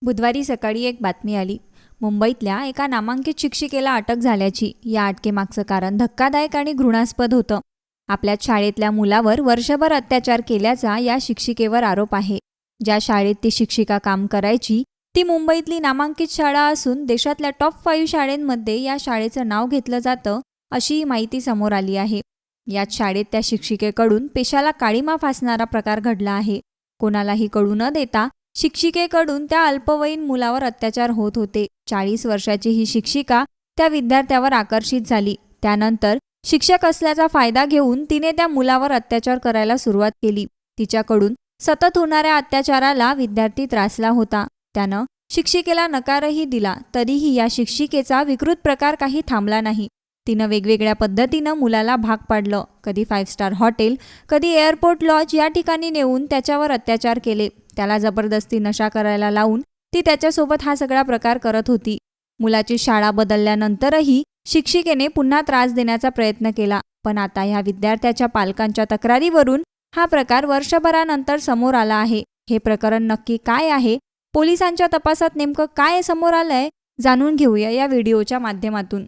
बुधवारी सकाळी एक बातमी आली. मुंबईतल्या एका नामांकित शिक्षिकेला अटक झाल्याची. या अटकेमागचं कारण धक्कादायक आणि घृणास्पद होतं. आपल्या शाळेतल्या मुलावर वर्षभर अत्याचार केल्याचा या शिक्षिकेवर आरोप आहे. ज्या शाळेत ती शिक्षिका काम करायची ती मुंबईतली नामांकित शाळा असून देशातल्या टॉप 5 शाळांमध्ये या शाळेचं नाव घेतलं जातं, अशी माहिती समोर आली आहे. याच शाळेत त्या शिक्षिकेकडून पेशाला काळीमा फासणारा प्रकार घडला आहे. कोणालाही कळू न देता शिक्षिकेकडून त्या अल्पवयीन मुलावर अत्याचार होत होते. 40 वर्षाची ही शिक्षिका त्या विद्यार्थ्यावर आकर्षित झाली. त्यानंतर शिक्षक असल्याचा फायदा घेऊन तिने त्या मुलावर अत्याचार करायला सुरुवात केली. तिच्याकडून सतत होणाऱ्या अत्याचाराला विद्यार्थी त्रासला होता. त्यानं शिक्षिकेला नकारही दिला, तरीही या शिक्षिकेचा विकृत प्रकार काही थांबला नाही. तिनं वेगवेगळ्या पद्धतीनं मुलाला भाग पाडलं. कधी 5 स्टार हॉटेल, कधी एअरपोर्ट लॉज या ठिकाणी नेऊन त्याच्यावर अत्याचार केले. त्याला जबरदस्ती नशा करायला लावून ती त्याच्यासोबत हा सगळा प्रकार करत होती. मुलाची शाळा बदलल्यानंतरही शिक्षिकेने पुन्हा त्रास देण्याचा प्रयत्न केला. पण आता ह्या विद्यार्थ्याच्या पालकांच्या तक्रारीवरून हा प्रकार वर्षभरानंतर समोर आला आहे. हे प्रकरण नक्की काय आहे, पोलिसांच्या तपासात नेमकं काय समोर आलंय, जाणून घेऊया या व्हिडिओच्या माध्यमातून.